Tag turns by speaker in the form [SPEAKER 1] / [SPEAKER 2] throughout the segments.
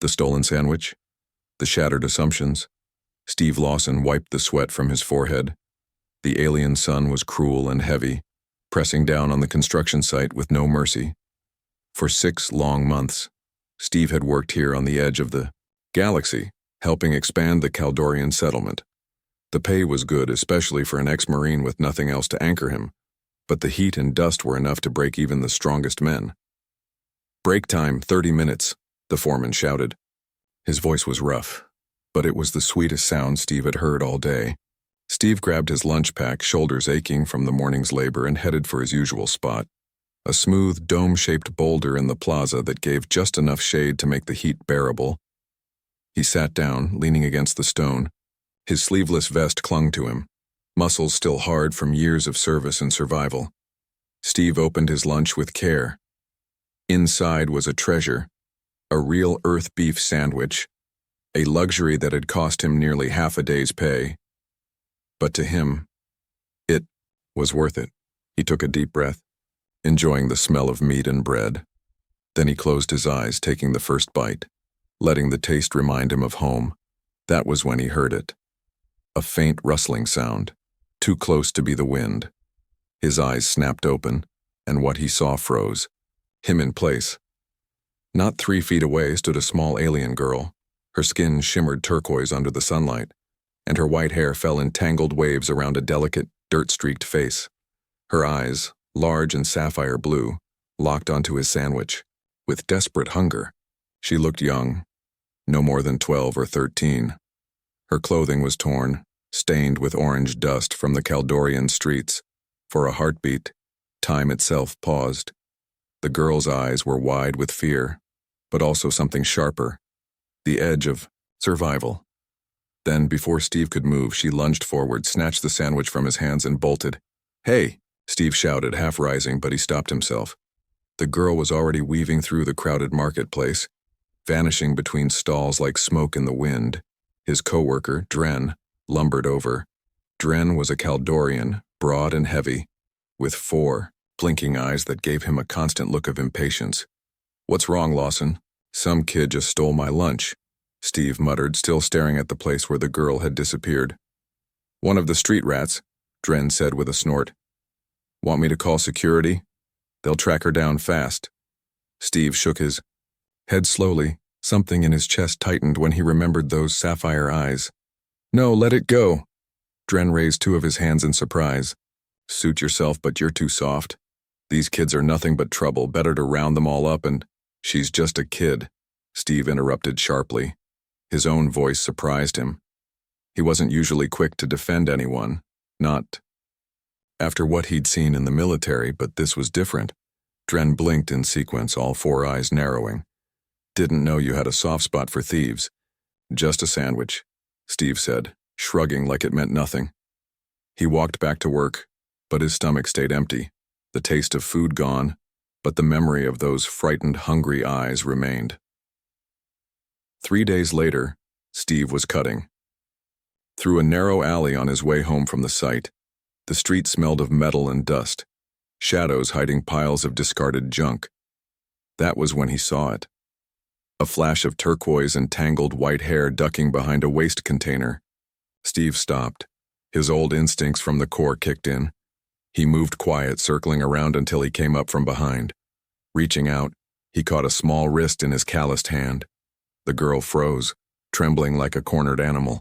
[SPEAKER 1] The stolen sandwich? The shattered assumptions? Steve Lawson wiped the sweat from his forehead. The alien sun was cruel and heavy, pressing down on the construction site with no mercy. For 6 long months, Steve had worked here on the edge of the galaxy, helping expand the Caldorian settlement. The pay was good, especially for an ex-Marine with nothing else to anchor him, but the heat and dust were enough to break even the strongest men. "Break time, 30 minutes, the foreman shouted. His voice was rough, but it was the sweetest sound Steve had heard all day. Steve grabbed his lunch pack, shoulders aching from the morning's labor, and headed for his usual spot, a smooth, dome-shaped boulder in the plaza that gave just enough shade to make the heat bearable. He sat down, leaning against the stone. His sleeveless vest clung to him, muscles still hard from years of service and survival. Steve opened his lunch with care. Inside was a treasure, a real earth beef sandwich, a luxury that had cost him nearly half a day's pay. But to him, it was worth it. He took a deep breath, enjoying the smell of meat and bread. Then he closed his eyes, taking the first bite, letting the taste remind him of home. That was when he heard it. A faint rustling sound, too close to be the wind. His eyes snapped open, and what he saw froze. Him in place. Not 3 feet away stood a small alien girl. Her skin shimmered turquoise under the sunlight, and her white hair fell in tangled waves around a delicate, dirt-streaked face. Her eyes, large and sapphire blue, locked onto his sandwich. With desperate hunger, she looked young, no more than 12 or 13. Her clothing was torn, stained with orange dust from the Caldorian streets. For a heartbeat, time itself paused. The girl's eyes were wide with fear, but also something sharper, the edge of survival. Then, before Steve could move, she lunged forward, snatched the sandwich from his hands, and bolted. "Hey!" Steve shouted, half rising, but he stopped himself. The girl was already weaving through the crowded marketplace, vanishing between stalls like smoke in the wind. His co-worker, Dren, lumbered over. Dren was a Caldorian, broad and heavy, with 4 blinking eyes that gave him a constant look of impatience. "What's wrong, Lawson?" "Some kid just stole my lunch," Steve muttered, still staring at the place where the girl had disappeared. "One of the street rats," Dren said with a snort. "Want me to call security? They'll track her down fast." Steve shook his head slowly. Something in his chest tightened when he remembered those sapphire eyes. "No, let it go." Dren raised 2 of his hands in surprise. "Suit yourself, but you're too soft. These kids are nothing but trouble. Better to round them all up and—" "She's just a kid," Steve interrupted sharply. His own voice surprised him. He wasn't usually quick to defend anyone, not after what he'd seen in the military, but this was different. Dren blinked in sequence, all 4 eyes narrowing. "Didn't know you had a soft spot for thieves." "Just a sandwich," Steve said, shrugging like it meant nothing. He walked back to work, but his stomach stayed empty. The taste of food gone, but the memory of those frightened, hungry eyes remained. 3 days later, Steve was cutting. Through a narrow alley on his way home from the site, the street smelled of metal and dust, shadows hiding piles of discarded junk. That was when he saw it. A flash of turquoise and tangled white hair ducking behind a waste container. Steve stopped. His old instincts from the Corps kicked in. He moved quiet, circling around until he came up from behind. Reaching out, he caught a small wrist in his calloused hand. The girl froze, trembling like a cornered animal.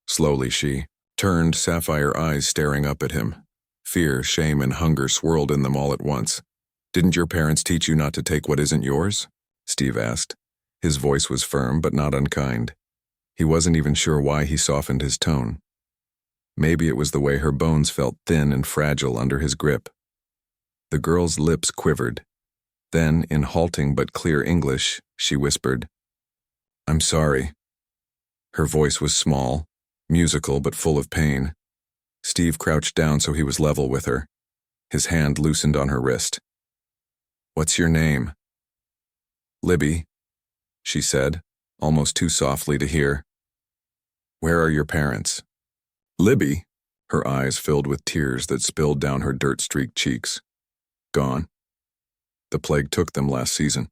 [SPEAKER 1] Slowly she turned, sapphire eyes staring up at him. Fear, shame, and hunger swirled in them all at once. "Didn't your parents teach you not to take what isn't yours?" Steve asked. His voice was firm but not unkind. He wasn't even sure why he softened his tone. Maybe it was the way her bones felt thin and fragile under his grip. The girl's lips quivered. Then, in halting but clear English, she whispered, "I'm sorry." Her voice was small, musical but full of pain. Steve crouched down so he was level with her. His hand loosened on her wrist. "What's your name?" "Libby," she said, almost too softly to hear. "Where are your parents?" "Libby," her eyes filled with tears that spilled down her dirt-streaked cheeks. "Gone. The plague took them last season."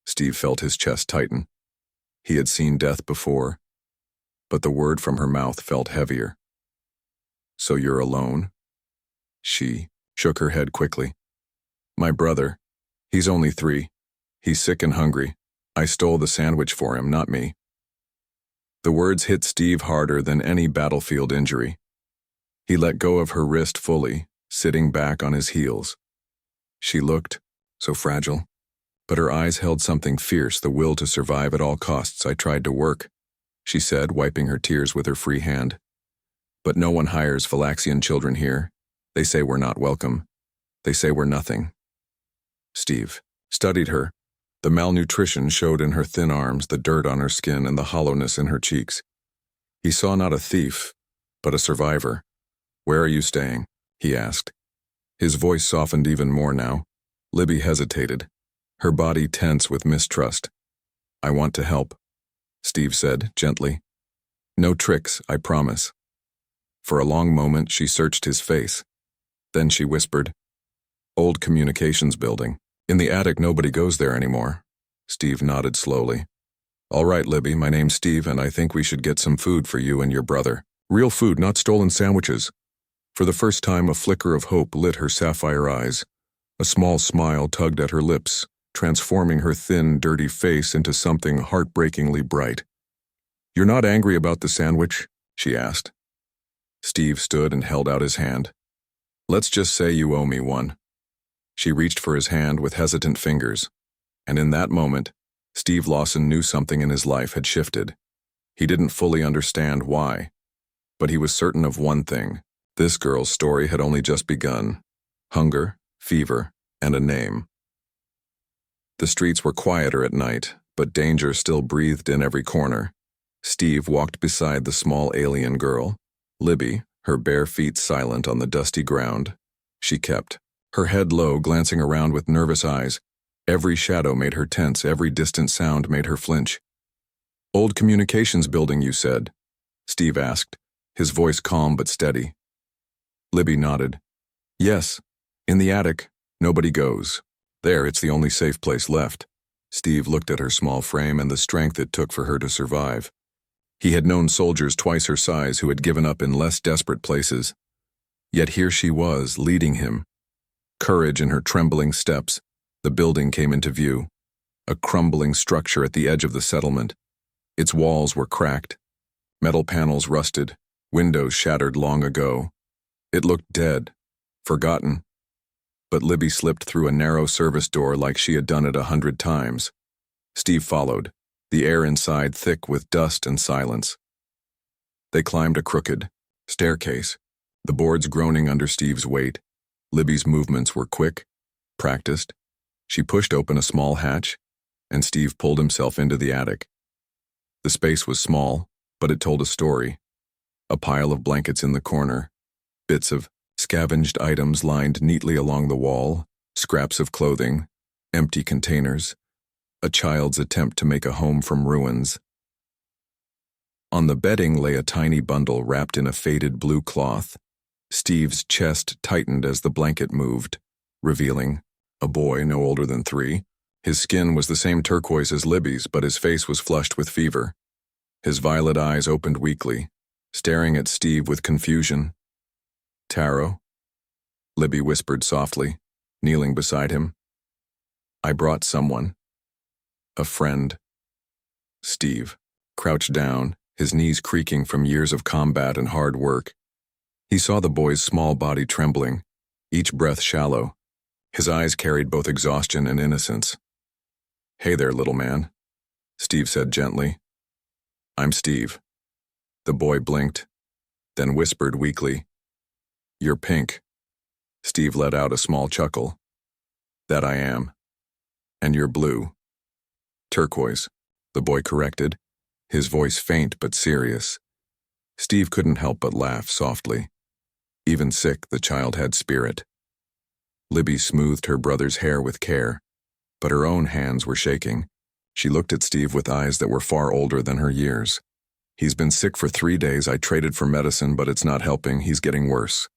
[SPEAKER 1] Steve felt his chest tighten. He had seen death before, but the word from her mouth felt heavier. "So you're alone?" She shook her head quickly. "My brother. He's only 3. He's sick and hungry. I stole the sandwich for him, not me." The words hit Steve harder than any battlefield injury. He let go of her wrist fully, sitting back on his heels. She looked so fragile, but her eyes held something fierce, the will to survive at all costs. "I tried to work," she said, wiping her tears with her free hand. "But no one hires Phylaxian children here. They say we're not welcome. They say we're nothing." Steve studied her. The malnutrition showed in her thin arms, the dirt on her skin, and the hollowness in her cheeks. He saw not a thief, but a survivor. "Where are you staying?" he asked. His voice softened even more now. Libby hesitated, her body tense with mistrust. "I want to help," Steve said gently. "No tricks, I promise." For a long moment she searched his face. Then she whispered, "Old communications building. In the attic, nobody goes there anymore." Steve nodded slowly. "All right, Libby, my name's Steve, and I think we should get some food for you and your brother. Real food, not stolen sandwiches." For the first time, a flicker of hope lit her sapphire eyes. A small smile tugged at her lips, transforming her thin, dirty face into something heartbreakingly bright. "You're not angry about the sandwich?" she asked. Steve stood and held out his hand. "Let's just say you owe me one." She reached for his hand with hesitant fingers, and in that moment, Steve Lawson knew something in his life had shifted. He didn't fully understand why, but he was certain of one thing. This girl's story had only just begun. Hunger, fever, and a name. The streets were quieter at night, but danger still breathed in every corner. Steve walked beside the small alien girl, Libby, her bare feet silent on the dusty ground. She kept her head low, glancing around with nervous eyes. Every shadow made her tense, every distant sound made her flinch. "Old communications building, you said?" Steve asked, his voice calm but steady. Libby nodded. "Yes, in the attic. Nobody goes. There, it's the only safe place left." Steve looked at her small frame and the strength it took for her to survive. He had known soldiers twice her size who had given up in less desperate places. Yet here she was, leading him. Courage in her trembling steps, the building came into view. A crumbling structure at the edge of the settlement. Its walls were cracked. Metal panels rusted, windows shattered long ago. It looked dead, forgotten. But Libby slipped through a narrow service door like she had done it 100 times. Steve followed, the air inside thick with dust and silence. They climbed a crooked staircase, the boards groaning under Steve's weight. Libby's movements were quick, practiced. She pushed open a small hatch, and Steve pulled himself into the attic. The space was small, but it told a story. A pile of blankets in the corner, bits of scavenged items lined neatly along the wall, scraps of clothing, empty containers, a child's attempt to make a home from ruins. On the bedding lay a tiny bundle wrapped in a faded blue cloth. Steve's chest tightened as the blanket moved, revealing a boy no older than 3. His skin was the same turquoise as Libby's, but his face was flushed with fever. His violet eyes opened weakly, staring at Steve with confusion. "Taro?" Libby whispered softly, kneeling beside him. "I brought someone. A friend." Steve crouched down, his knees creaking from years of combat and hard work. He saw the boy's small body trembling, each breath shallow. His eyes carried both exhaustion and innocence. "Hey there, little man," Steve said gently. "I'm Steve." The boy blinked, then whispered weakly, "You're pink." Steve let out a small chuckle. "That I am. And you're blue." "Turquoise," the boy corrected, his voice faint but serious. Steve couldn't help but laugh softly. Even sick, the child had spirit. Libby smoothed her brother's hair with care, but her own hands were shaking. She looked at Steve with eyes that were far older than her years. "He's been sick for 3 days. I traded for medicine, but it's not helping. He's getting worse."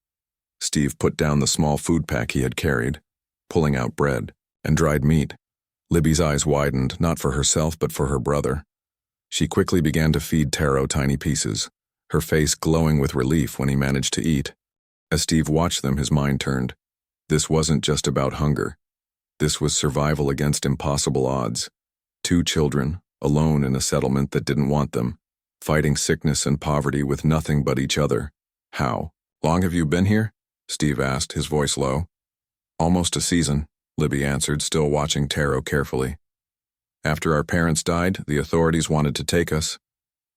[SPEAKER 1] Steve put down the small food pack he had carried, pulling out bread and dried meat. Libby's eyes widened, not for herself but for her brother. She quickly began to feed Taro tiny pieces, her face glowing with relief when he managed to eat. As Steve watched them, his mind turned. This wasn't just about hunger. This was survival against impossible odds. 2 children, alone in a settlement that didn't want them, fighting sickness and poverty with nothing but each other. How long have you been here? Steve asked, his voice low. Almost a season, Libby answered, still watching Taro carefully. After our parents died, the authorities wanted to take us.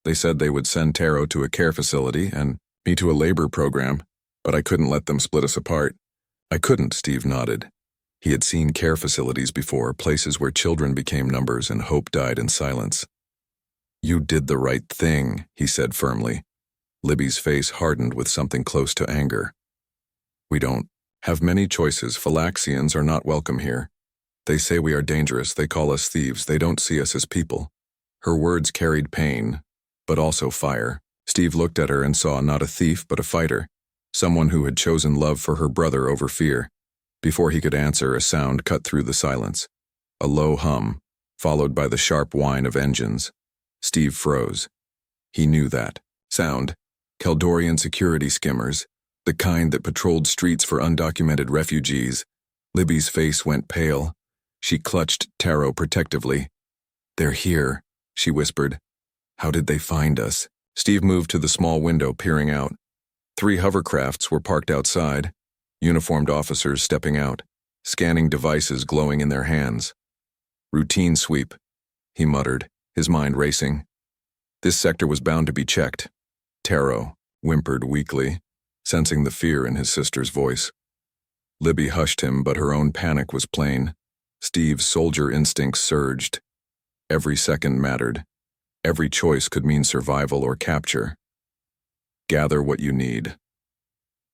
[SPEAKER 1] They said they would send Taro to a care facility and me to a labor program, but I couldn't let them split us apart. I couldn't, Steve nodded. He had seen care facilities before, places where children became numbers and hope died in silence. You did the right thing, he said firmly. Libby's face hardened with something close to anger. We don't have many choices. Phylaxians are not welcome here. They say we are dangerous. They call us thieves. They don't see us as people. Her words carried pain, but also fire. Steve looked at her and saw not a thief but a fighter, someone who had chosen love for her brother over fear. Before he could answer, a sound cut through the silence. A low hum, followed by the sharp whine of engines. Steve froze. He knew that sound. Keldorian security skimmers, the kind that patrolled streets for undocumented refugees. Libby's face went pale. She clutched Taro protectively. They're here, she whispered. How did they find us? Steve moved to the small window, peering out. 3 hovercrafts were parked outside, uniformed officers stepping out, scanning devices glowing in their hands. Routine sweep, he muttered, his mind racing. This sector was bound to be checked. Taro whimpered weakly, sensing the fear in his sister's voice. Libby hushed him, but her own panic was plain. Steve's soldier instincts surged. Every second mattered. Every choice could mean survival or capture. Gather what you need,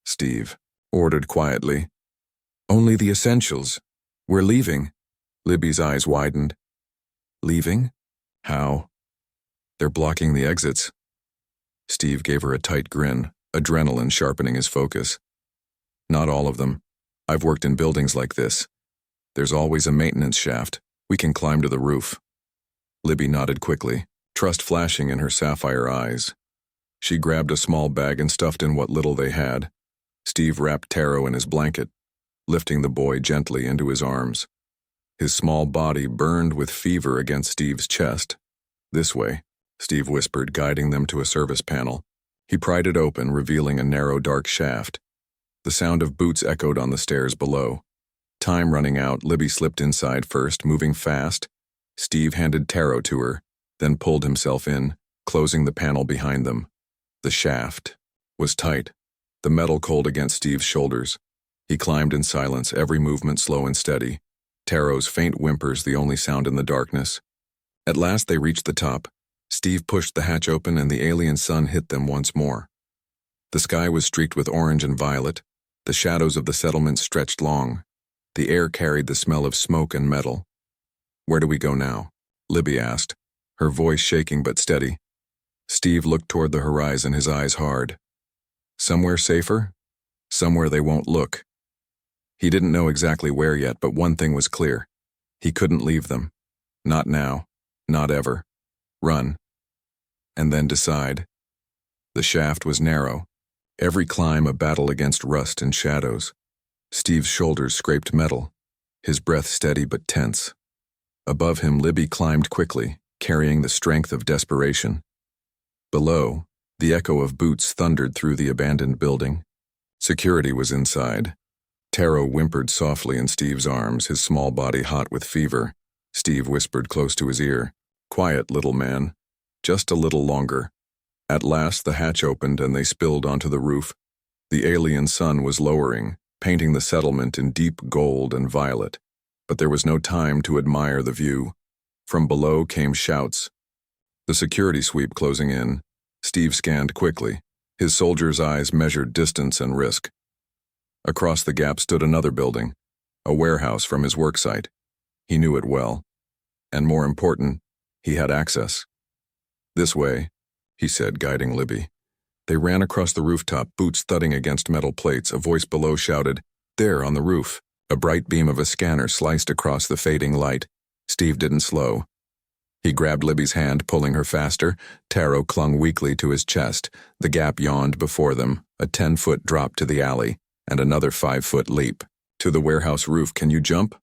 [SPEAKER 1] Steve ordered quietly. Only the essentials. We're leaving. Libby's eyes widened. Leaving? How? They're blocking the exits. Steve gave her a tight grin, adrenaline sharpening his focus. Not all of them. I've worked in buildings like this. There's always a maintenance shaft. We can climb to the roof. Libby nodded quickly, trust flashing in her sapphire eyes. She grabbed a small bag and stuffed in what little they had. Steve wrapped Taro in his blanket, lifting the boy gently into his arms. His small body burned with fever against Steve's chest. This way, Steve whispered, guiding them to a service panel. He pried it open, revealing a narrow, dark shaft. The sound of boots echoed on the stairs below. Time running out, Libby slipped inside first, moving fast. Steve handed Taro to her, then pulled himself in, closing the panel behind them. The shaft was tight, the metal cold against Steve's shoulders. He climbed in silence, every movement slow and steady. Taro's faint whimpers the only sound in the darkness. At last they reached the top. Steve pushed the hatch open and the alien sun hit them once more. The sky was streaked with orange and violet. The shadows of the settlement stretched long. The air carried the smell of smoke and metal. Where do we go now? Libby asked, her voice shaking but steady. Steve looked toward the horizon, his eyes hard. Somewhere safer? Somewhere they won't look. He didn't know exactly where yet, but one thing was clear. He couldn't leave them. Not now. Not ever. Run. And then decide. The shaft was narrow. Every climb a battle against rust and shadows. Steve's shoulders scraped metal, his breath steady but tense. Above him, Libby climbed quickly, carrying the strength of desperation. Below, the echo of boots thundered through the abandoned building. Security was inside. Taro whimpered softly in Steve's arms, his small body hot with fever. Steve whispered close to his ear, "Quiet, little man. Just a little longer." At last the hatch opened and they spilled onto the roof. The alien sun was lowering, painting the settlement in deep gold and violet. But there was no time to admire the view. From below came shouts. The security sweep closing in. Steve scanned quickly. His soldier's eyes measured distance and risk. Across the gap stood another building, a warehouse from his worksite. He knew it well. And more important, he had access. "This way," he said, guiding Libby. They ran across the rooftop, boots thudding against metal plates. A voice below shouted, "There, on the roof." A bright beam of a scanner sliced across the fading light. Steve didn't slow. He grabbed Libby's hand, pulling her faster. Taro clung weakly to his chest. The gap yawned before them, a 10-foot drop to the alley, and another 5-foot leap. To the warehouse roof, can you jump?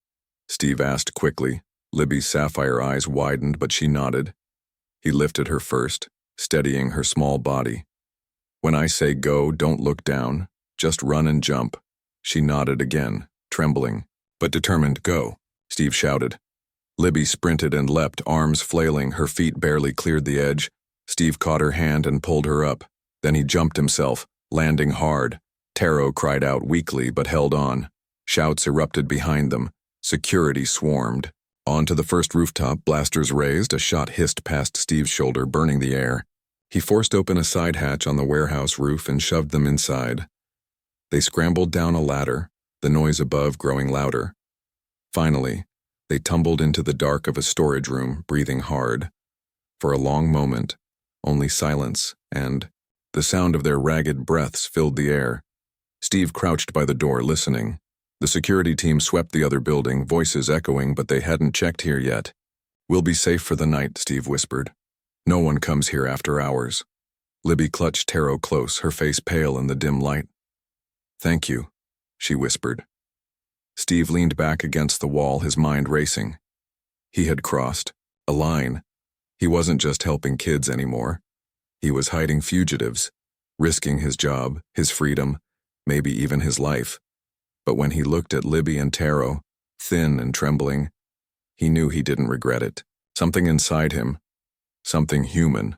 [SPEAKER 1] Steve asked quickly. Libby's sapphire eyes widened, but she nodded. He lifted her first, steadying her small body. When I say go, don't look down. Just run and jump. She nodded again, trembling, but determined. Go, Steve shouted. Libby sprinted and leapt, arms flailing, her feet barely cleared the edge. Steve caught her hand and pulled her up. Then he jumped himself, landing hard. Taro cried out weakly but held on. Shouts erupted behind them. Security swarmed. Onto the first rooftop, blasters raised, a shot hissed past Steve's shoulder, burning the air. He forced open a side hatch on the warehouse roof and shoved them inside. They scrambled down a ladder, the noise above growing louder. Finally, they tumbled into the dark of a storage room, breathing hard. For a long moment, only silence and the sound of their ragged breaths filled the air. Steve crouched by the door, listening. The security team swept the other building, voices echoing, but they hadn't checked here yet. We'll be safe for the night, Steve whispered. No one comes here after hours. Libby clutched Taro close, her face pale in the dim light. Thank you, she whispered. Steve leaned back against the wall, his mind racing. He had crossed a line. He wasn't just helping kids anymore. He was hiding fugitives, risking his job, his freedom, maybe even his life. But when he looked at Libby and Taro, thin and trembling, he knew he didn't regret it. Something inside him, something human,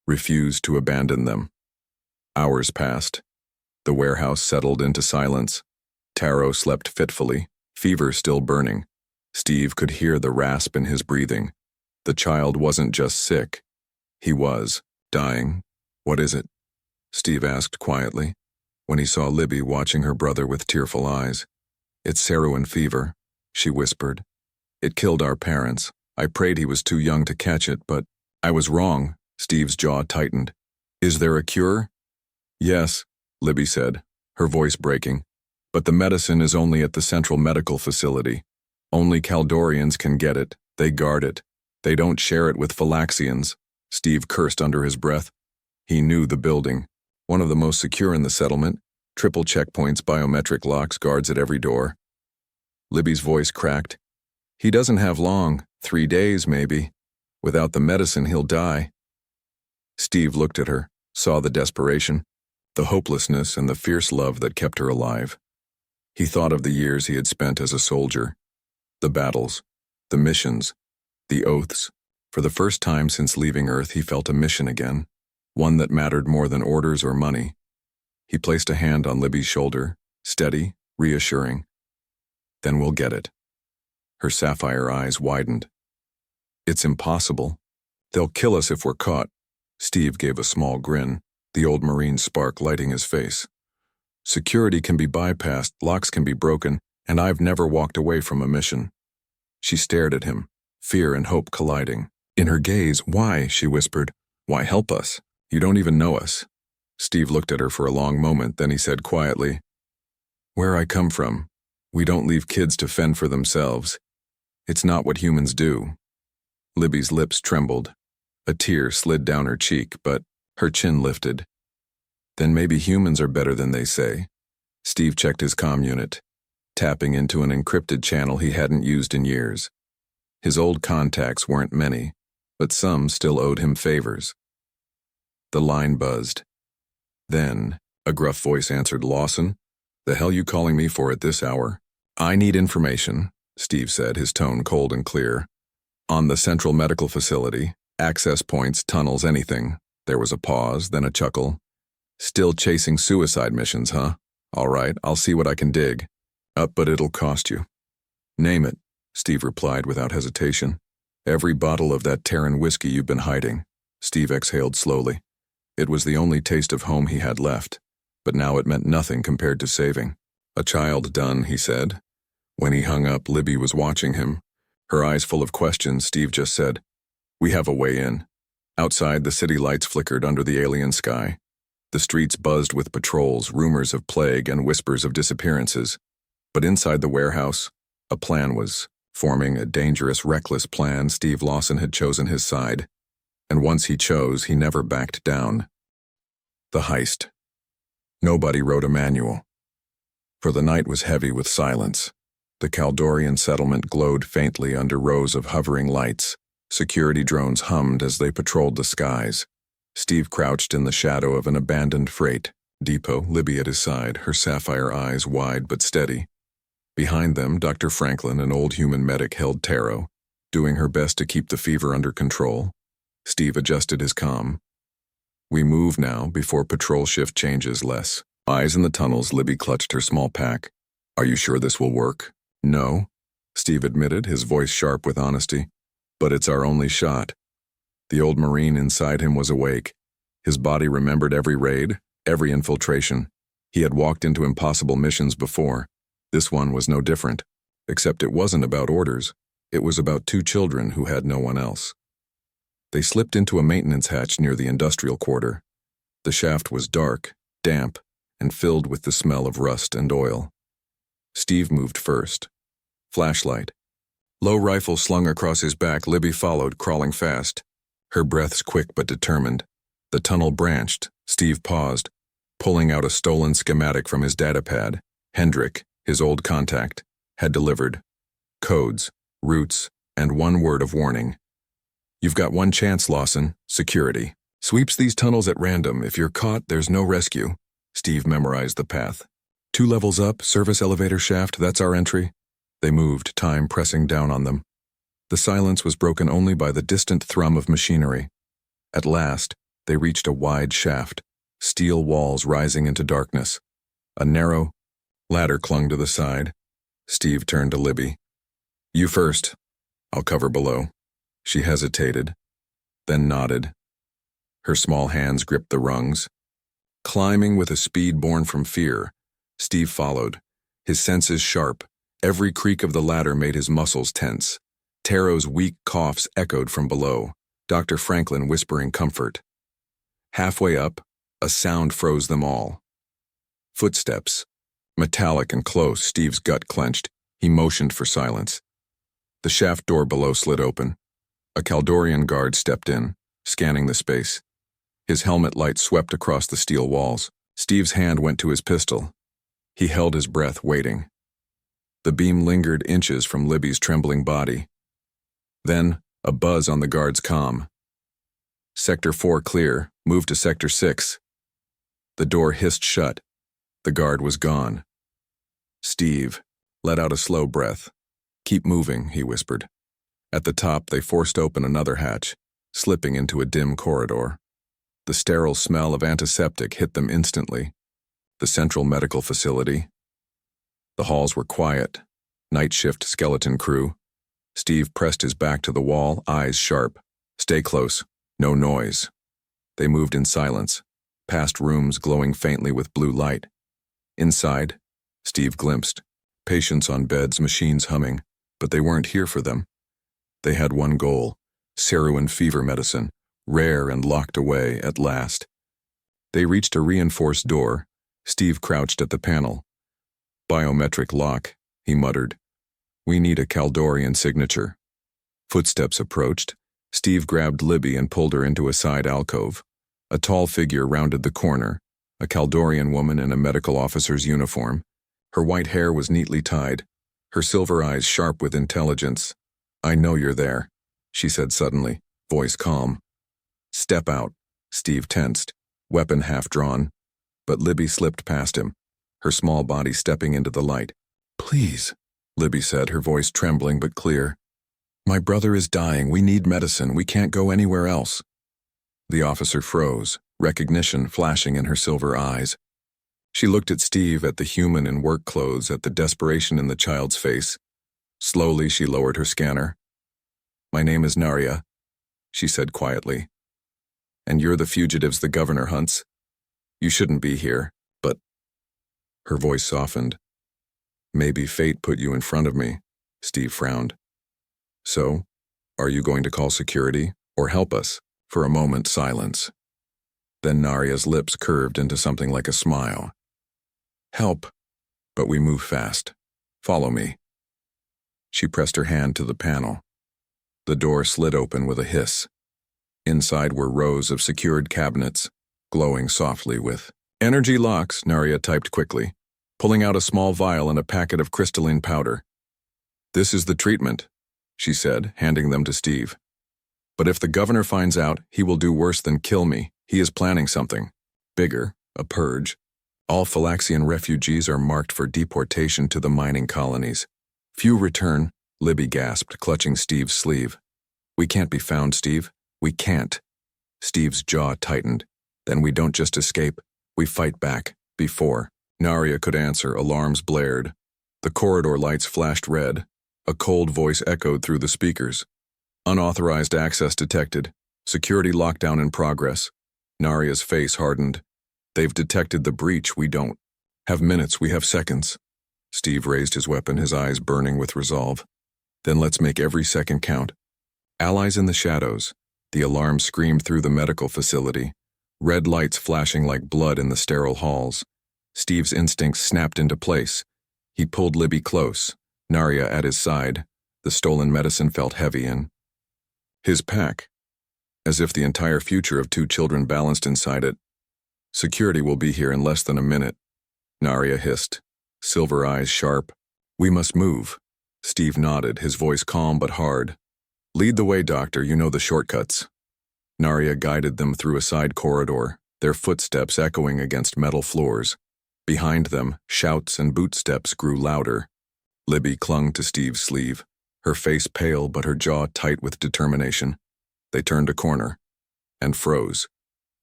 [SPEAKER 1] refused to abandon them. Hours passed. The warehouse settled into silence. Taro slept fitfully, fever still burning. Steve could hear the rasp in his breathing. The child wasn't just sick. He was dying. What is it? Steve asked quietly, when he saw Libby watching her brother with tearful eyes. It's sarin fever, she whispered. It killed our parents. I prayed he was too young to catch it, but I was wrong. Steve's jaw tightened. Is there a cure? Yes, Libby said, her voice breaking. But the medicine is only at the Central Medical Facility. Only Caldorians can get it. They guard it. They don't share it with Phylaxians. Steve cursed under his breath. He knew the building. One of the most secure in the settlement. Triple checkpoints, biometric locks, guards at every door. Libby's voice cracked. He doesn't have long. 3 days, maybe. Without the medicine, he'll die. Steve looked at her, saw the desperation, the hopelessness and the fierce love that kept her alive. He thought of the years he had spent as a soldier. The battles, the missions, the oaths. For the first time since leaving Earth, he felt a mission again, one that mattered more than orders or money. He placed a hand on Libby's shoulder, steady, reassuring. Then we'll get it. Her sapphire eyes widened. It's impossible. They'll kill us if we're caught. Steve gave a small grin, the old Marine spark lighting his face. Security can be bypassed, locks can be broken, and I've never walked away from a mission. She stared at him, fear and hope colliding. In her gaze, why, she whispered, why help us? You don't even know us. Steve looked at her for a long moment, then he said quietly, where I come from, we don't leave kids to fend for themselves. It's not what humans do. Libby's lips trembled. A tear slid down her cheek, but her chin lifted. Then maybe humans are better than they say. Steve checked his comm unit, tapping into an encrypted channel he hadn't used in years. His old contacts weren't many, but some still owed him favors. The line buzzed. Then, a gruff voice answered, Lawson, the hell you calling me for at this hour? I need information, Steve said, his tone cold and clear. On the Central Medical Facility, access points, tunnels, anything. There was a pause, then a chuckle. Still chasing suicide missions, huh? All right, I'll see what I can dig. Up, but it'll cost you. Name it, Steve replied without hesitation. Every bottle of that Terran whiskey you've been hiding. Steve exhaled slowly. It was the only taste of home he had left, but now it meant nothing compared to saving. A child done, he said. When he hung up, Libby was watching him. Her eyes full of questions, Steve just said, we have a way in. Outside, the city lights flickered under the alien sky. The streets buzzed with patrols, rumors of plague, and whispers of disappearances. But inside the warehouse, a plan was Forming a dangerous, reckless plan, Steve Lawson had chosen his side. And once he chose, he never backed down. The heist. Nobody wrote a manual. For the night was heavy with silence. The Caldorian settlement glowed faintly under rows of hovering lights. Security drones hummed as they patrolled the skies. Steve crouched in the shadow of an abandoned freight depot, Libby at his side, her sapphire eyes wide but steady. Behind them, Dr. Franklin, an old human medic, held Taro, doing her best to keep the fever under control. Steve adjusted his comm. We move now, before patrol shift changes less. Eyes in the tunnels, Libby clutched her small pack. Are you sure this will work? No, Steve admitted, his voice sharp with honesty. But it's our only shot. The old Marine inside him was awake. His body remembered every raid, every infiltration. He had walked into impossible missions before. This one was no different, except it wasn't about orders. It was about two children who had no one else. They slipped into a maintenance hatch near the industrial quarter. The shaft was dark, damp, and filled with the smell of rust and oil. Steve moved first. Flashlight. Low rifle slung across his back, Libby followed, crawling fast. Her breaths quick but determined. The tunnel branched. Steve paused, pulling out a stolen schematic from his datapad. Hendrik, his old contact, had delivered. Codes, routes, and one word of warning. You've got one chance, Lawson. Security. Sweeps these tunnels at random. If you're caught, there's no rescue. Steve memorized the path. 2 levels up, service elevator shaft, that's our entry. They moved, time pressing down on them. The silence was broken only by the distant thrum of machinery. At last, they reached a wide shaft, steel walls rising into darkness. A narrow ladder clung to the side. Steve turned to Libby. You first. I'll cover below. She hesitated, then nodded. Her small hands gripped the rungs. Climbing with a speed born from fear, Steve followed, his senses sharp. Every creak of the ladder made his muscles tense. Taro's weak coughs echoed from below, Dr. Franklin whispering comfort. Halfway up, a sound froze them all. Footsteps. Metallic and close, Steve's gut clenched. He motioned for silence. The shaft door below slid open. A Caldorian guard stepped in, scanning the space. His helmet light swept across the steel walls. Steve's hand went to his pistol. He held his breath, waiting. The beam lingered inches from Libby's trembling body. Then, a buzz on the guard's comm. Sector 4 clear, move to Sector 6. The door hissed shut. The guard was gone. Steve let out a slow breath. Keep moving, he whispered. At the top, they forced open another hatch, slipping into a dim corridor. The sterile smell of antiseptic hit them instantly. The central medical facility. The halls were quiet. Night shift skeleton crew. Steve pressed his back to the wall, eyes sharp. Stay close. No noise. They moved in silence, past rooms glowing faintly with blue light. Inside, Steve glimpsed. Patients on beds, machines humming, but they weren't here for them. They had one goal, Saruan fever medicine, rare and locked away at last. They reached a reinforced door. Steve crouched at the panel. Biometric lock, he muttered. We need a Caldorian signature. Footsteps approached. Steve grabbed Libby and pulled her into a side alcove. A tall figure rounded the corner, a Caldorian woman in a medical officer's uniform. Her white hair was neatly tied, her silver eyes sharp with intelligence. I know you're there, she said suddenly, voice calm. Step out. Steve tensed, weapon half drawn. But Libby slipped past him, her small body stepping into the light. Please, Libby said, her voice trembling but clear. My brother is dying. We need medicine. We can't go anywhere else. The officer froze, recognition flashing in her silver eyes. She looked at Steve, at the human in work clothes, at the desperation in the child's face. Slowly, she lowered her scanner. My name is Narya, she said quietly. And you're the fugitives the governor hunts. You shouldn't be here, but... Her voice softened. Maybe fate put you in front of me, Steve frowned. So, are you going to call security, or help us? For a moment, silence. Then Narya's lips curved into something like a smile. Help, but we move fast. Follow me. She pressed her hand to the panel. The door slid open with a hiss. Inside were rows of secured cabinets, glowing softly with energy locks, Narya typed quickly, pulling out a small vial and a packet of crystalline powder. "This is the treatment," she said, handing them to Steve. "But if the governor finds out, he will do worse than kill me. He is planning something. Bigger, a purge. All Phylaxian refugees are marked for deportation to the mining colonies. Few return," Libby gasped, clutching Steve's sleeve. "We can't be found, Steve. We can't." Steve's jaw tightened. "Then we don't just escape. We fight back. Before Narya could answer, alarms blared. The corridor lights flashed red. A cold voice echoed through the speakers. "Unauthorized access detected. Security lockdown in progress." Narya's face hardened. "They've detected the breach. We don't have minutes. We have seconds." Steve raised his weapon, his eyes burning with resolve. "Then let's make every second count." Allies in the shadows. The alarm screamed through the medical facility. Red lights flashing like blood in the sterile halls. Steve's instincts snapped into place. He pulled Libby close, Narya at his side. The stolen medicine felt heavy in his pack, as if the entire future of 2 children balanced inside it. "Security will be here in less than a minute," Narya hissed, silver eyes sharp. "We must move." Steve nodded, his voice calm but hard. "Lead the way, doctor, you know the shortcuts." Narya guided them through a side corridor, their footsteps echoing against metal floors. Behind them, shouts and bootsteps grew louder. Libby clung to Steve's sleeve, her face pale but her jaw tight with determination. They turned a corner and froze.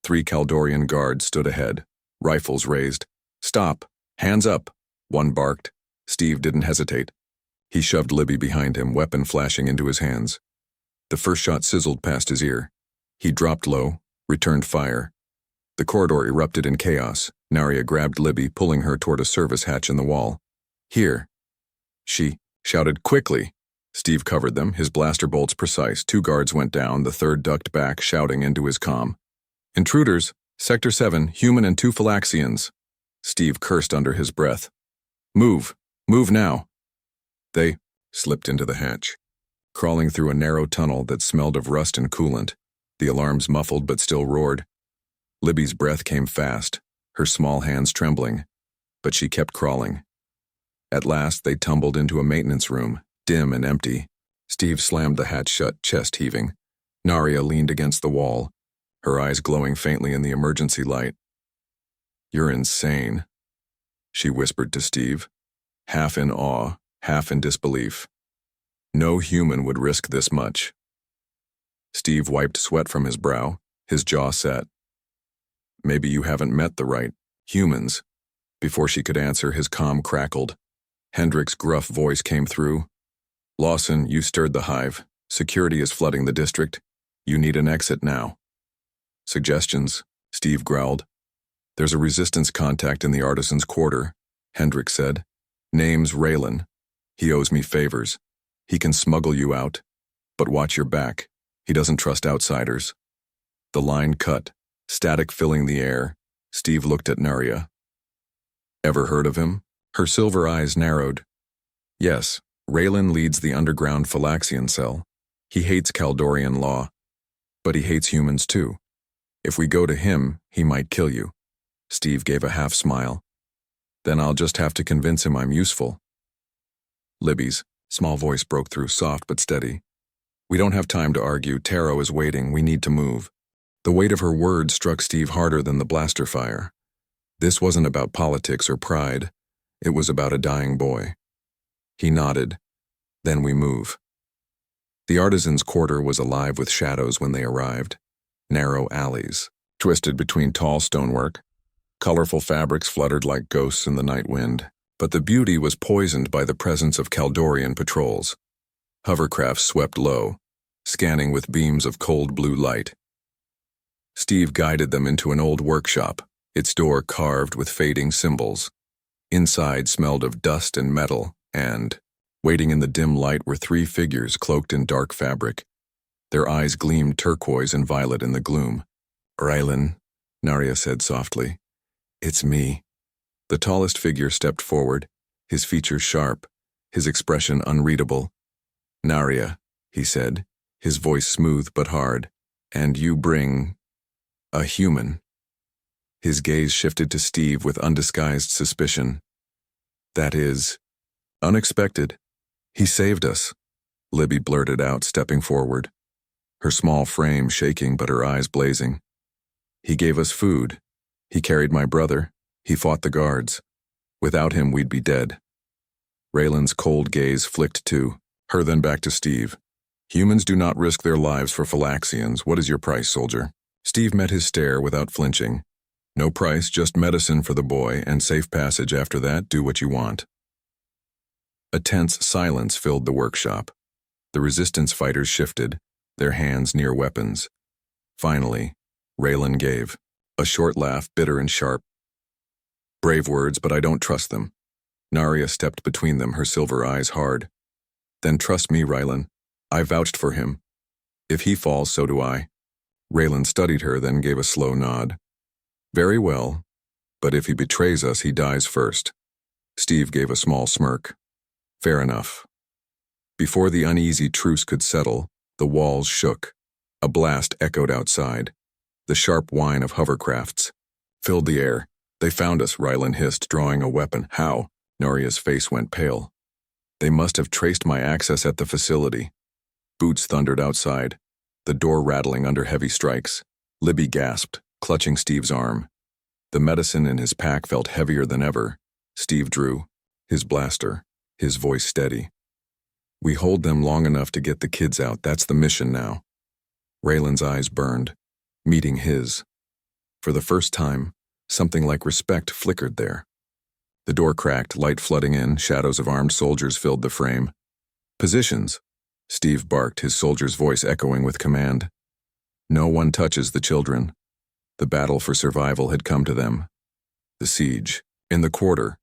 [SPEAKER 1] 3 Kaldorian guards stood ahead, rifles raised. "Stop! Hands up!" one barked. Steve didn't hesitate. He shoved Libby behind him, weapon flashing into his hands. The first shot sizzled past his ear. He dropped low, returned fire. The corridor erupted in chaos. Narya grabbed Libby, pulling her toward a service hatch in the wall. "Here!" she shouted quickly. Steve covered them, his blaster bolts precise. 2 guards went down, the third ducked back, shouting into his comm. "Intruders! Sector 7, human and 2 Phylaxians." Steve cursed under his breath. "Move! Move now!" They slipped into the hatch, crawling through a narrow tunnel that smelled of rust and coolant. The alarms muffled but still roared. Libby's breath came fast, her small hands trembling, but she kept crawling. At last, they tumbled into a maintenance room, dim and empty. Steve slammed the hatch shut, chest heaving. Narya leaned against the wall, her eyes glowing faintly in the emergency light. "You're insane," she whispered to Steve, half in awe, half in disbelief. "No human would risk this much." Steve wiped sweat from his brow, his jaw set. "Maybe you haven't met the right humans." Before she could answer, his comm crackled. Hendrick's gruff voice came through. "Lawson, you stirred the hive. Security is flooding the district. You need an exit now." "Suggestions?" Steve growled. "There's a resistance contact in the artisan's quarter," Hendrick said. "Name's Raylan. He owes me favors. He can smuggle you out. But watch your back. He doesn't trust outsiders." The line cut, static filling the air. Steve looked at Narya. "Ever heard of him?" Her silver eyes narrowed. "Yes, Raylan leads the underground Phylaxian cell. He hates Kaldorian law. But he hates humans too. If we go to him, he might kill you." Steve gave a half smile. "Then I'll just have to convince him I'm useful." Libby's small voice broke through, soft but steady. "We don't have time to argue. Taro is waiting. We need to move." The weight of her words struck Steve harder than the blaster fire. This wasn't about politics or pride. It was about a dying boy. He nodded. "Then we move." The artisan's quarter was alive with shadows when they arrived. Narrow alleys, twisted between tall stonework. Colorful fabrics fluttered like ghosts in the night wind. But the beauty was poisoned by the presence of Kaldorian patrols. Hovercrafts swept low, scanning with beams of cold blue light. Steve guided them into an old workshop, its door carved with fading symbols. Inside smelled of dust and metal, and, waiting in the dim light, were 3 figures cloaked in dark fabric. Their eyes gleamed turquoise and violet in the gloom. "Raylan," Narya said softly. "It's me." The tallest figure stepped forward, his features sharp, his expression unreadable. "Narya," he said, his voice smooth but hard, "and you bring a human." His gaze shifted to Steve with undisguised suspicion. "That is unexpected. He saved us," Libby blurted out, stepping forward, her small frame shaking but her eyes blazing. "He gave us food. He carried my brother. He fought the guards. Without him, we'd be dead." Raylan's cold gaze flicked to her, then back to Steve. "Humans do not risk their lives for Phylaxians. What is your price, soldier?" Steve met his stare without flinching. "No price, just medicine for the boy, and safe passage after that. Do what you want." A tense silence filled the workshop. The resistance fighters shifted, their hands near weapons. Finally, Raylan gave a short laugh, bitter and sharp. "Brave words, but I don't trust them." Narya stepped between them, her silver eyes hard. "Then trust me, Raylan. I vouched for him. If he falls, so do I." Raylan studied her, then gave a slow nod. "Very well, but if he betrays us, he dies first." Steve gave a small smirk. "Fair enough." Before the uneasy truce could settle, the walls shook. A blast echoed outside. The sharp whine of hovercrafts filled the air. "They found us," Raylan hissed, drawing a weapon. "How?" Narya's face went pale. "They must have traced my access at the facility." Boots thundered outside, the door rattling under heavy strikes. Libby gasped, clutching Steve's arm. The medicine in his pack felt heavier than ever. Steve drew his blaster, his voice steady. "We hold them long enough to get the kids out. That's the mission now." Raylan's eyes burned, meeting his. For the first time, something like respect flickered there. The door cracked, light flooding in, shadows of armed soldiers filled the frame. "Positions," Steve barked, his soldier's voice echoing with command. "No one touches the children." The battle for survival had come to them. The siege. In the quarter.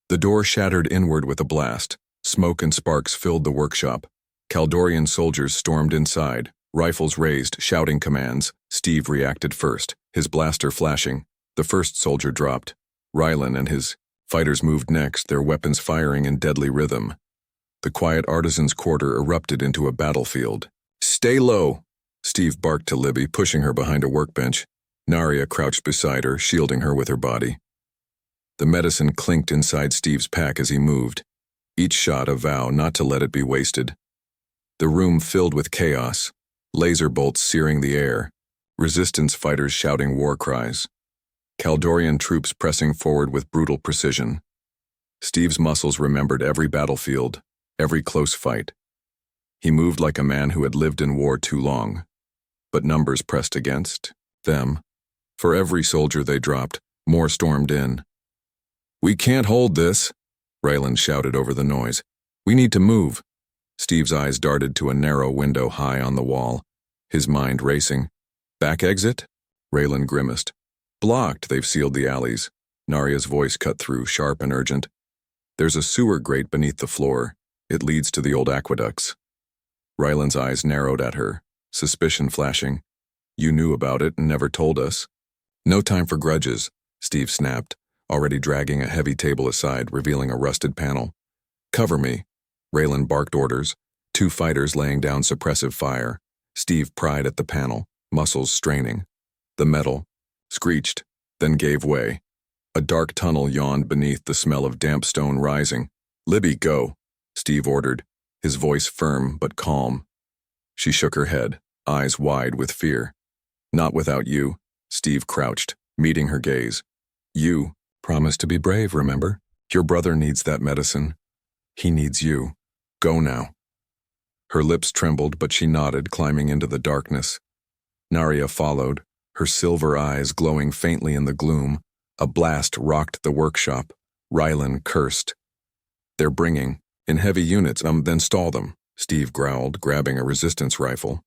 [SPEAKER 1] The door shattered inward with a blast. Smoke and sparks filled the workshop. Kaldorian soldiers stormed inside, rifles raised, shouting commands. Steve reacted first, his blaster flashing. The first soldier dropped. Raylan and his fighters moved next, their weapons firing in deadly rhythm. The quiet artisan's quarter erupted into a battlefield. "Stay low," Steve barked to Libby, pushing her behind a workbench. Narya crouched beside her, shielding her with her body. The medicine clinked inside Steve's pack as he moved, each shot a vow not to let it be wasted. The room filled with chaos, laser bolts searing the air, resistance fighters shouting war cries. Kaldorian troops pressing forward with brutal precision. Steve's muscles remembered every battlefield, every close fight. He moved like a man who had lived in war too long. But numbers pressed against them. For every soldier they dropped, more stormed in. "We can't hold this," Raylan shouted over the noise. "We need to move." Steve's eyes darted to a narrow window high on the wall, his mind racing. "Back exit?" Raylan grimaced. "Blocked, they've sealed the alleys." Narya's voice cut through, sharp and urgent. "There's a sewer grate beneath the floor. It leads to the old aqueducts." Raylan's eyes narrowed at her, suspicion flashing. "You knew about it and never told us." "No time for grudges," Steve snapped, already dragging a heavy table aside, revealing a rusted panel. "Cover me." Raylan barked orders, two fighters laying down suppressive fire. Steve pried at the panel, muscles straining. The metal screeched, then gave way. A dark tunnel yawned beneath, the smell of damp stone rising. "Libby, go," Steve ordered, his voice firm but calm. She shook her head, eyes wide with fear. "Not without you." Steve crouched, meeting her gaze. "You promised to be brave, remember? Your brother needs that medicine. He needs you. Go now." Her lips trembled, but she nodded, climbing into the darkness. Narya followed, her silver eyes glowing faintly in the gloom. A blast rocked the workshop. Raylan cursed. "They're bringing in heavy units, then stall them," Steve growled, grabbing a resistance rifle.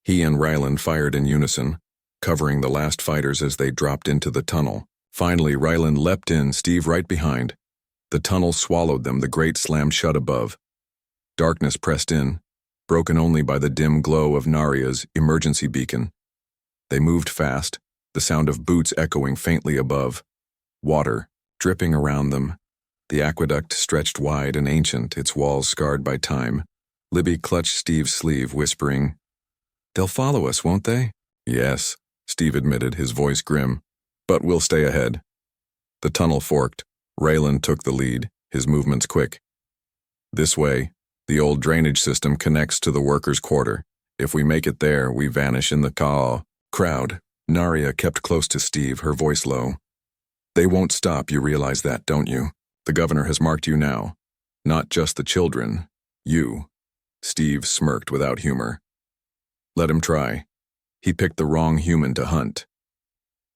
[SPEAKER 1] He and Raylan fired in unison, covering the last fighters as they dropped into the tunnel. Finally, Raylan leapt in, Steve right behind. The tunnel swallowed them, the grate slammed shut above. Darkness pressed in, broken only by the dim glow of Narya's emergency beacon. They moved fast, the sound of boots echoing faintly above. Water dripping around them. The aqueduct stretched wide and ancient, its walls scarred by time. Libby clutched Steve's sleeve, whispering, "They'll follow us, won't they?" "Yes," Steve admitted, his voice grim. "But we'll stay ahead." The tunnel forked. Raylan took the lead, his movements quick. "This way. The old drainage system connects to the workers' quarter. If we make it there, we vanish in the crowd." Narya kept close to Steve, her voice low. "They won't stop, you realize that, don't you? The governor has marked you now. Not just the children. You." Steve smirked without humor. "Let him try. He picked the wrong human to hunt."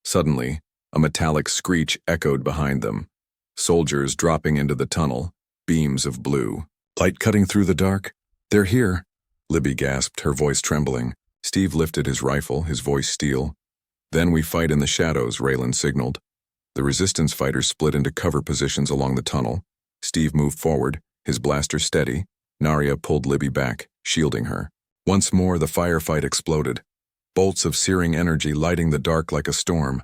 [SPEAKER 1] Suddenly, a metallic screech echoed behind them. Soldiers dropping into the tunnel, beams of blue. "Light cutting through the dark? They're here," Libby gasped, her voice trembling. Steve lifted his rifle, his voice steel. "Then we fight in the shadows," Raylan signaled. The resistance fighters split into cover positions along the tunnel. Steve moved forward, his blaster steady. Narya pulled Libby back, shielding her. Once more, the firefight exploded. Bolts of searing energy lighting the dark like a storm.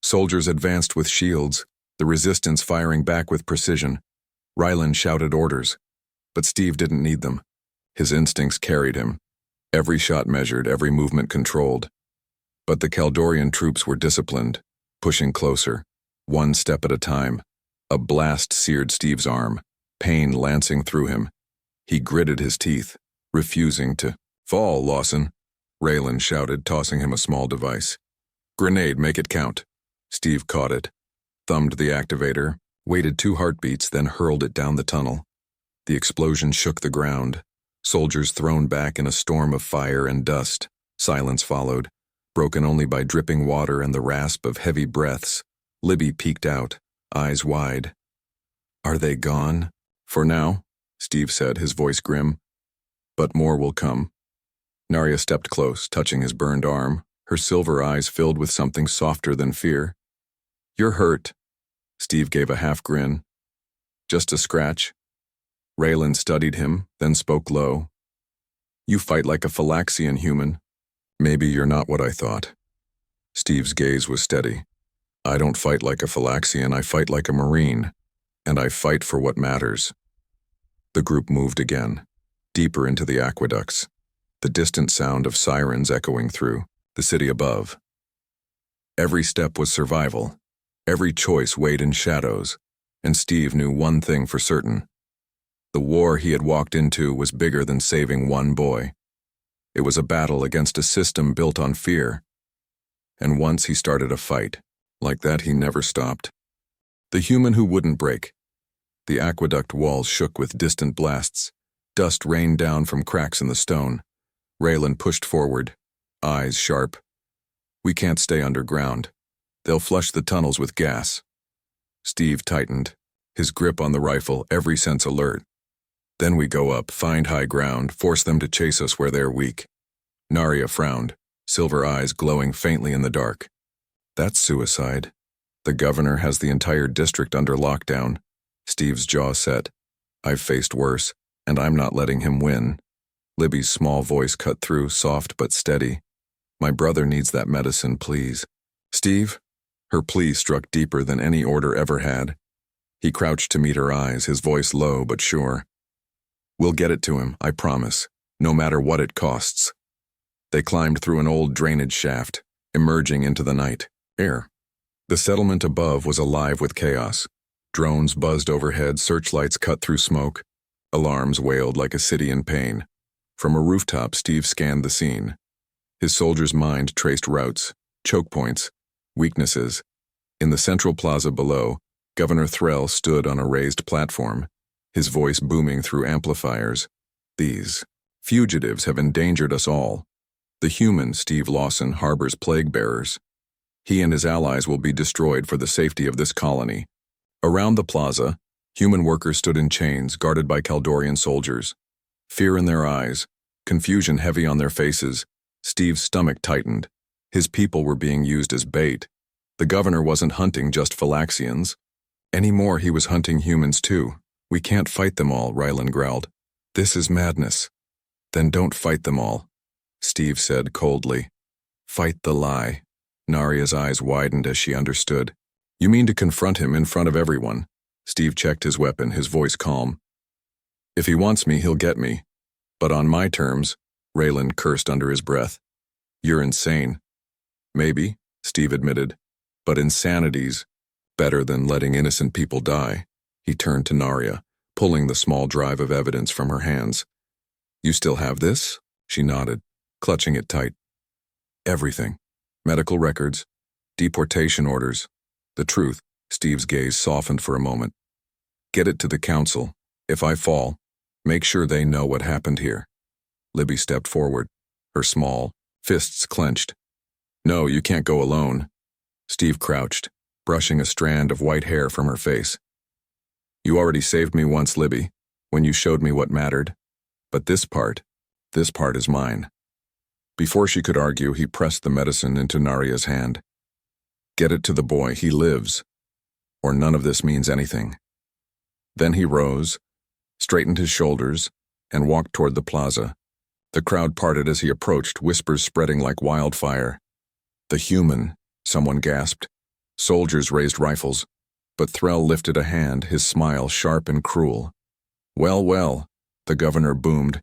[SPEAKER 1] Soldiers advanced with shields, the resistance firing back with precision. Raylan shouted orders, but Steve didn't need them. His instincts carried him. Every shot measured, every movement controlled. But the Kaldorian troops were disciplined, pushing closer, one step at a time. A blast seared Steve's arm, pain lancing through him. He gritted his teeth, refusing to fall. "Lawson," Raylan shouted, tossing him a small device. "Grenade, make it count." Steve caught it, thumbed the activator, waited 2 heartbeats, then hurled it down the tunnel. The explosion shook the ground. Soldiers thrown back in a storm of fire and dust. Silence followed, broken only by dripping water and the rasp of heavy breaths. Libby peeked out, eyes wide. "Are they gone?" "For now," Steve said, his voice grim. "But more will come." Narya stepped close, touching his burned arm, her silver eyes filled with something softer than fear. "You're hurt." Steve gave a half grin. "Just a scratch." Raylan studied him, then spoke low. "You fight like a Phylaxian human. Maybe you're not what I thought." Steve's gaze was steady. "I don't fight like a Phylaxian, I fight like a Marine. And I fight for what matters." The group moved again, deeper into the aqueducts, the distant sound of sirens echoing through the city above. Every step was survival. Every choice weighed in shadows, and Steve knew one thing for certain. The war he had walked into was bigger than saving one boy. It was a battle against a system built on fear. And once he started a fight, like that he never stopped. The human who wouldn't break. The aqueduct walls shook with distant blasts. Dust rained down from cracks in the stone. Raylan pushed forward, eyes sharp. "We can't stay underground. They'll flush the tunnels with gas." Steve tightened, his grip on the rifle, every sense alert. "Then we go up, find high ground, force them to chase us where they're weak." Narya frowned, silver eyes glowing faintly in the dark. "That's suicide. The governor has the entire district under lockdown." Steve's jaw set. "I've faced worse, and I'm not letting him win." Libby's small voice cut through, soft but steady. "My brother needs that medicine, please." "Steve?" Her plea struck deeper than any order ever had. He crouched to meet her eyes, his voice low but sure. "We'll get it to him, I promise, no matter what it costs." They climbed through an old drainage shaft, emerging into the night air. The settlement above was alive with chaos. Drones buzzed overhead, searchlights cut through smoke. Alarms wailed like a city in pain. From a rooftop, Steve scanned the scene. His soldier's mind traced routes, choke points, weaknesses. In the central plaza below, Governor Threll stood on a raised platform, his voice booming through amplifiers. "These fugitives have endangered us all. The human Steve Lawson harbors plague bearers. He and his allies will be destroyed for the safety of this colony." Around the plaza, human workers stood in chains, guarded by Kaldorian soldiers. Fear in their eyes, confusion heavy on their faces. Steve's stomach tightened. His people were being used as bait. The governor wasn't hunting just Phylaxians. Anymore, he was hunting humans too. "We can't fight them all," Raylan growled. "This is madness." "Then don't fight them all," Steve said coldly. "Fight the lie." Narya's eyes widened as she understood. "You mean to confront him in front of everyone?" Steve checked his weapon, his voice calm. If he wants me, he'll get me. But on my terms, Raylan cursed under his breath. You're insane. Maybe, Steve admitted, but insanity's better than letting innocent people die. He turned to Narya, pulling the small drive of evidence from her hands. You still have this? She nodded, clutching it tight. Everything. Medical records, deportation orders. The truth. Steve's gaze softened for a moment. Get it to the council. If I fall, make sure they know what happened here. Libby stepped forward, her small fists clenched. No, you can't go alone. Steve crouched, brushing a strand of white hair from her face. You already saved me once, Libby, when you showed me what mattered. But this part is mine. Before she could argue, he pressed the medicine into Narya's hand. Get it to the boy, he lives. Or none of this means anything. Then he rose, straightened his shoulders, and walked toward the plaza. The crowd parted as he approached, whispers spreading like wildfire. The human, someone gasped. Soldiers raised rifles, but Threll lifted a hand, his smile sharp and cruel. Well, well, the governor boomed.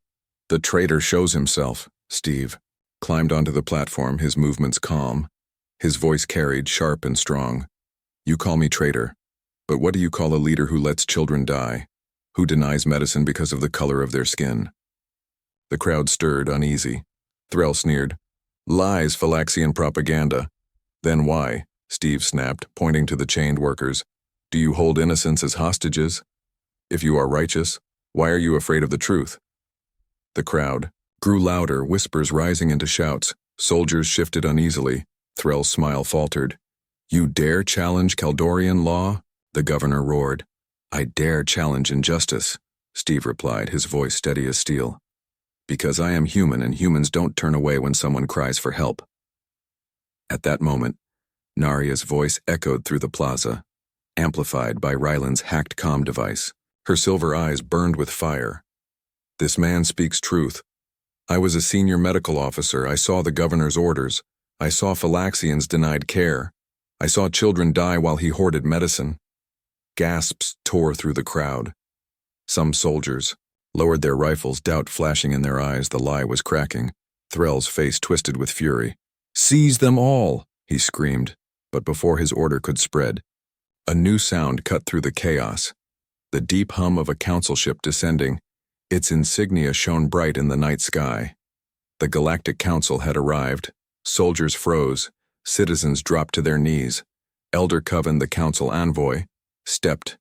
[SPEAKER 1] The traitor shows himself. Steve climbed onto the platform, his movements calm. His voice carried, sharp and strong. You call me traitor, but what do you call a leader who lets children die, who denies medicine because of the color of their skin? The crowd stirred, uneasy. Threll sneered. Lies, Phylaxian propaganda. Then why? Steve snapped, pointing to the chained workers. Do you hold innocents as hostages? If you are righteous, why are you afraid of the truth? The crowd grew louder, whispers rising into shouts. Soldiers shifted uneasily. Threll's smile faltered. You dare challenge Kaldorian law? The governor roared. I dare challenge injustice, Steve replied, his voice steady as steel. Because I am human and humans don't turn away when someone cries for help. At that moment, Narya's voice echoed through the plaza, amplified by Ryland's hacked comm device. Her silver eyes burned with fire. This man speaks truth. I was a senior medical officer. I saw the governor's orders. I saw Phylaxians denied care. I saw children die while he hoarded medicine. Gasps tore through the crowd. Some soldiers lowered their rifles, doubt flashing in their eyes. The lie was cracking. Threll's face twisted with fury. Seize them all, he screamed, but before his order could spread, a new sound cut through the chaos. The deep hum of a council ship descending. Its insignia shone bright in the night sky. The Galactic Council had arrived. Soldiers froze. Citizens dropped to their knees. Elder Coven, the council envoy, stepped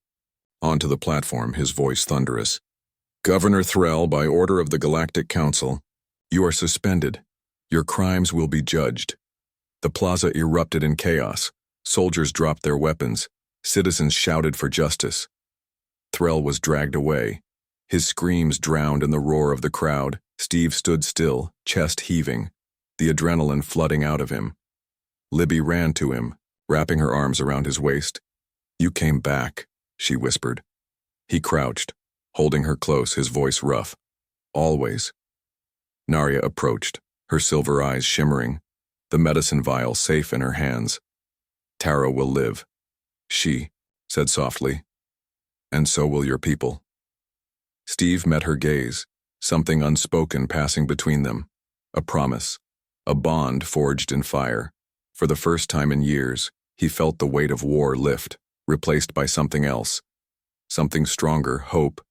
[SPEAKER 1] onto the platform, his voice thunderous. Governor Threll, by order of the Galactic Council, you are suspended. Your crimes will be judged. The plaza erupted in chaos. Soldiers dropped their weapons. Citizens shouted for justice. Threll was dragged away. His screams drowned in the roar of the crowd. Steve stood still, chest heaving, the adrenaline flooding out of him. Libby ran to him, wrapping her arms around his waist. You came back, she whispered. He crouched, holding her close, his voice rough. Always. Narya approached, her silver eyes shimmering, the medicine vial safe in her hands. Tara will live, she said softly. And so will your people. Steve met her gaze, something unspoken passing between them. A promise, a bond forged in fire. For the first time in years, he felt the weight of war lift, replaced by something else. Something stronger, hope,